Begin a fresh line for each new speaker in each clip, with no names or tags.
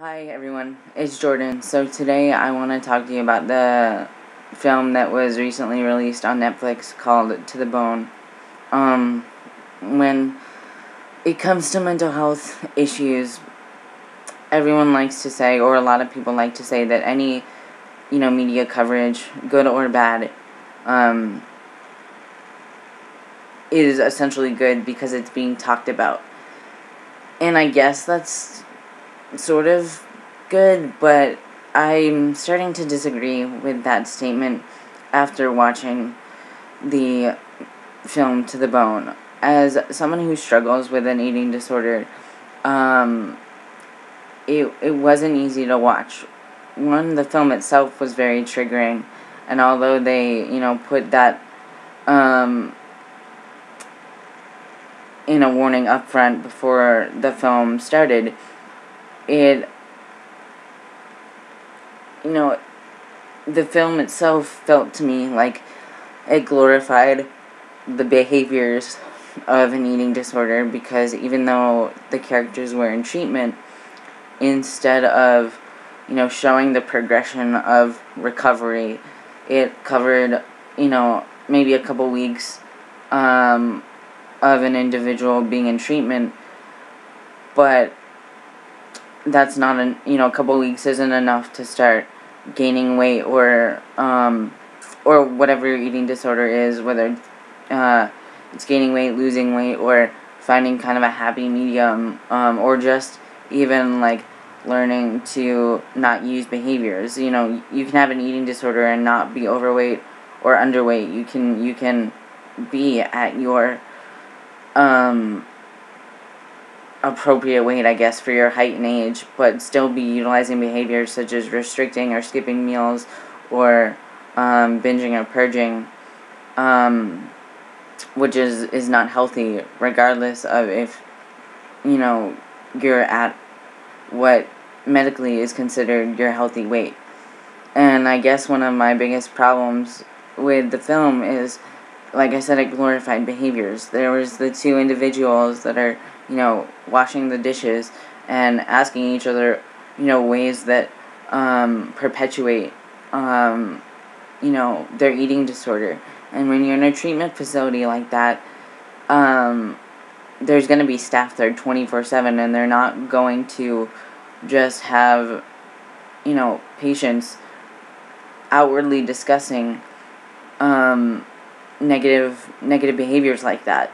Hi everyone, it's Jordan. So today I want to talk to you about the film that was recently released on Netflix called To the Bone. When it comes to mental health issues, everyone likes to say, or a lot of people like to say, that any, media coverage, good or bad, is essentially good because it's being talked about. And I guess that's sort of good, but I'm starting to disagree with that statement after watching the film To the Bone. As someone who struggles with an eating disorder, it wasn't easy to watch. One, the film itself was very triggering, and although they, put that in a warning up front before the film started, it the film itself felt to me like it glorified the behaviors of an eating disorder, because even though the characters were in treatment, instead of, showing the progression of recovery, it covered, maybe a couple weeks of an individual being in treatment, but that's not a couple weeks isn't enough to start gaining weight or whatever your eating disorder is, whether it's gaining weight, losing weight, or finding kind of a happy medium, or just even like learning to not use behaviors. You can have an eating disorder and not be overweight or underweight. You can be at your appropriate weight, I guess, for your height and age, but still be utilizing behaviors such as restricting or skipping meals, or binging or purging, which is not healthy, regardless of if, you're at what medically is considered your healthy weight. And I guess one of my biggest problems with the film is, like I said, it glorified behaviors. There was the two individuals that are, washing the dishes and asking each other, ways that perpetuate, their eating disorder. And when you're in a treatment facility like that, there's going to be staff there 24/7, and they're not going to just have, patients outwardly discussing negative behaviors like that.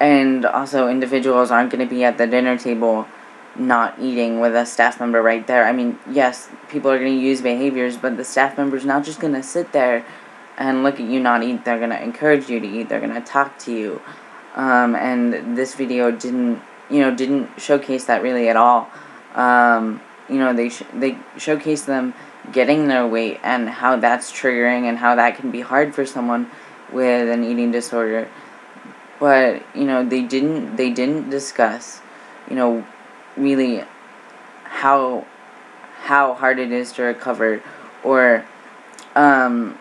And also, individuals aren't going to be at the dinner table not eating with a staff member right there. I mean, yes, people are going to use behaviors, but the staff member's not just going to sit there and look at you not eat. They're going to encourage you to eat. They're going to talk to you. And this video didn't showcase that really at all. They showcase them getting their weight and how that's triggering and how that can be hard for someone with an eating disorder. But, they didn't discuss, really how hard it is to recover, or, the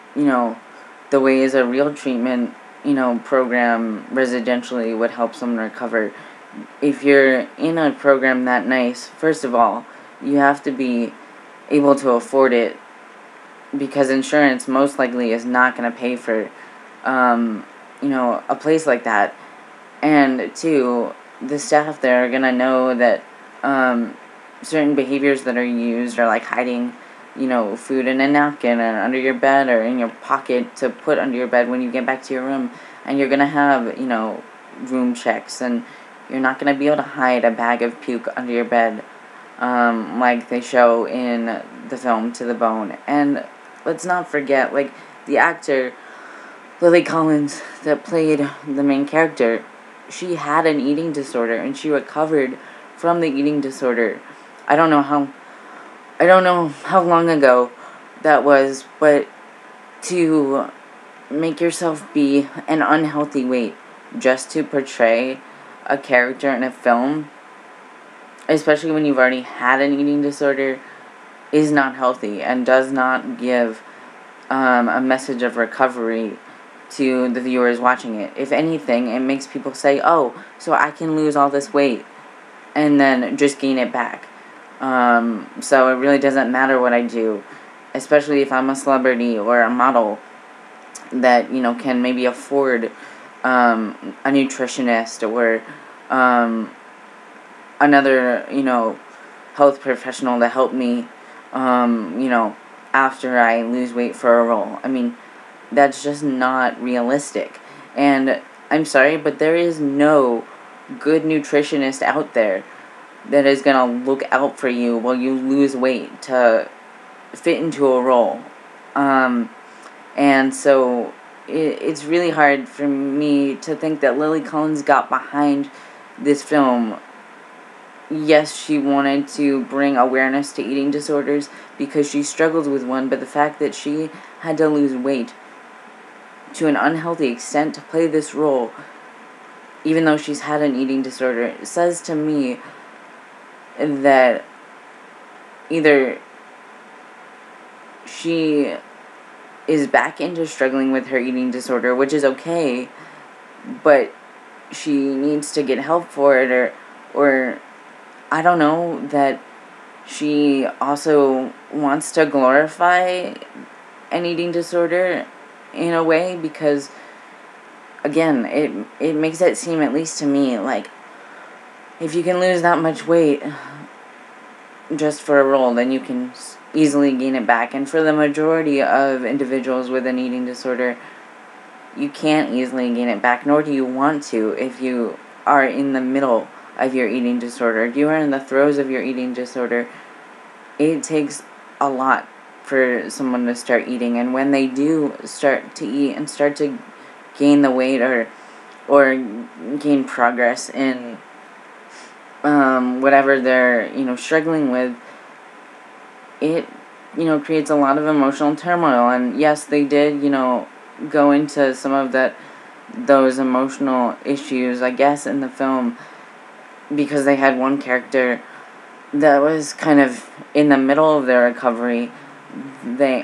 ways a real treatment, program residentially would help someone recover. If you're in a program that nice, first of all, you have to be able to afford it, because insurance most likely is not going to pay for, a place like that. And two, the staff there are going to know that certain behaviors that are used are like hiding, food in a napkin or under your bed or in your pocket to put under your bed when you get back to your room. And you're going to have, room checks, and you're not going to be able to hide a bag of puke under your bed, like they show in the film To the Bone. And let's not forget, like, the actor Lily Collins that played the main character, she had an eating disorder and she recovered from the eating disorder. I don't know how long ago that was, but to make yourself be an unhealthy weight just to portray a character in a film, especially when you've already had an eating disorder, is not healthy and does not give a message of recovery to the viewers watching it. If anything, it makes people say, oh, so I can lose all this weight and then just gain it back. So it really doesn't matter what I do, especially if I'm a celebrity or a model that, can maybe afford a nutritionist or another, health professional to help me, after I lose weight for a role. I mean, that's just not realistic. And I'm sorry, but there is no good nutritionist out there that is going to look out for you while you lose weight to fit into a role. And so it's really hard for me to think that Lily Collins got behind this film. Yes, she wanted to bring awareness to eating disorders because she struggles with one, but the fact that she had to lose weight to an unhealthy extent to play this role, even though she's had an eating disorder, says to me that either she is back into struggling with her eating disorder, which is okay, but she needs to get help for it, or I don't know, that she also wants to glorify an eating disorder in a way, because again, it makes it seem, at least to me, like if you can lose that much weight just for a role, then you can easily gain it back. And for the majority of individuals with an eating disorder, you can't easily gain it back, nor do you want to if you are in the middle of your eating disorder. If you are in the throes of your eating disorder, it takes a lot for someone to start eating. And when they do start to eat and start to gain the weight or gain progress in whatever they're, struggling with, it, creates a lot of emotional turmoil. And yes, they did, go into some of those emotional issues, I guess, in the film, because they had one character that was kind of in the middle of their recovery. They,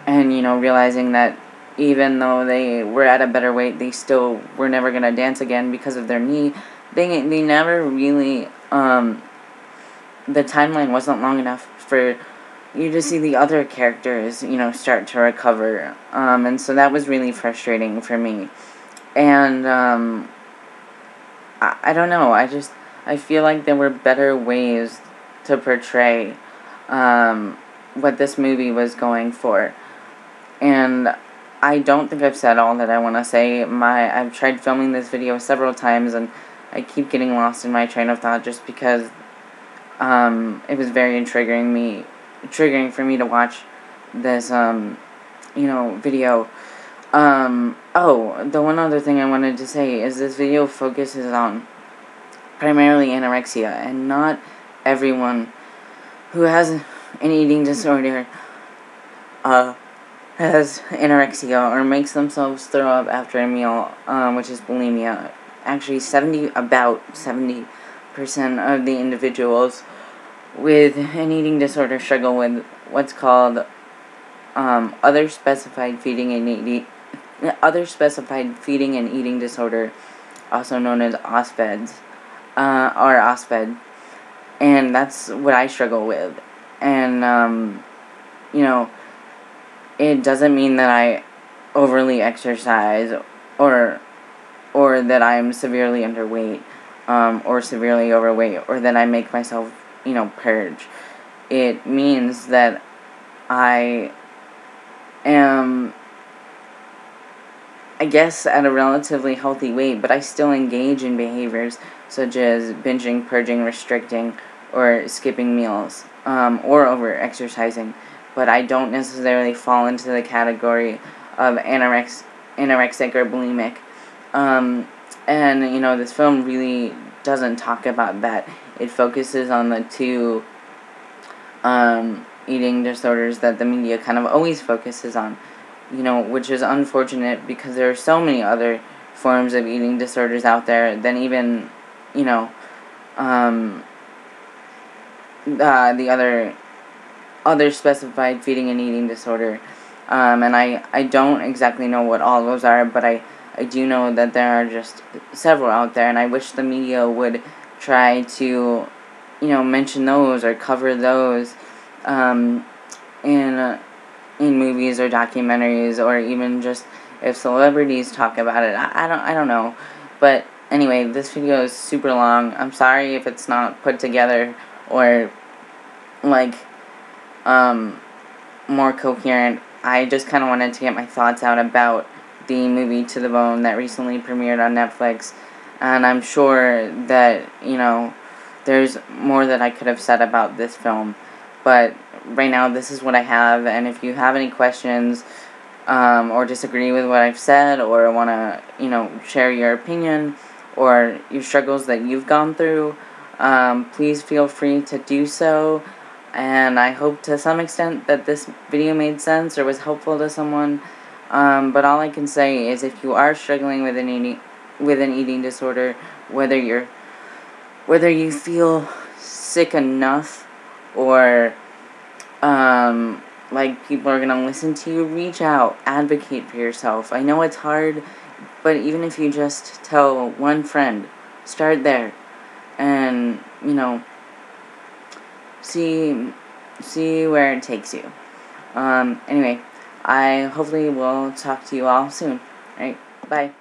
realizing that even though they were at a better weight, they still were never going to dance again because of their knee. They never really, the timeline wasn't long enough for you to see the other characters, start to recover. And so that was really frustrating for me. And, I don't know, I feel like there were better ways to portray, what this movie was going for. And I don't think I've said all that I want to say. I've tried filming this video several times, and I keep getting lost in my train of thought just because it was very triggering for me to watch this video. The one other thing I wanted to say is this video focuses on primarily anorexia, and not everyone who has an eating disorder has anorexia or makes themselves throw up after a meal, which is bulimia. Actually, about 70% of the individuals with an eating disorder struggle with what's called other specified feeding and eating disorder, also known as OSFED, and that's what I struggle with. And it doesn't mean that I overly exercise or that I'm severely underweight, or severely overweight, or that I make myself, purge. It means that I am, I guess, at a relatively healthy weight, but I still engage in behaviors such as binging, purging, restricting, or skipping meals, or over-exercising. But I don't necessarily fall into the category of anorexic or bulimic. And, this film really doesn't talk about that. It focuses on the two eating disorders that the media kind of always focuses on, which is unfortunate because there are so many other forms of eating disorders out there than even, the other specified feeding and eating disorder. And I don't exactly know what all those are, but I do know that there are just several out there, and I wish the media would try to mention those or cover those um, in movies or documentaries, or even just if celebrities talk about it. I don't know. But anyway, this video is super long. I'm sorry if it's not put together or like more coherent. I just kind of wanted to get my thoughts out about the movie To the Bone that recently premiered on Netflix, and I'm sure that there's more that I could have said about this film, but right now this is what I have. And if you have any questions or disagree with what I've said, or want to share your opinion or your struggles that you've gone through, please feel free to do so. And I hope to some extent that this video made sense or was helpful to someone. But all I can say is, if you are struggling with an eating disorder, whether you feel sick enough or like people are gonna listen to you, reach out, advocate for yourself. I know it's hard, but even if you just tell one friend, start there, and see where it takes you. Anyway, I hopefully will talk to you all soon. Alright, bye.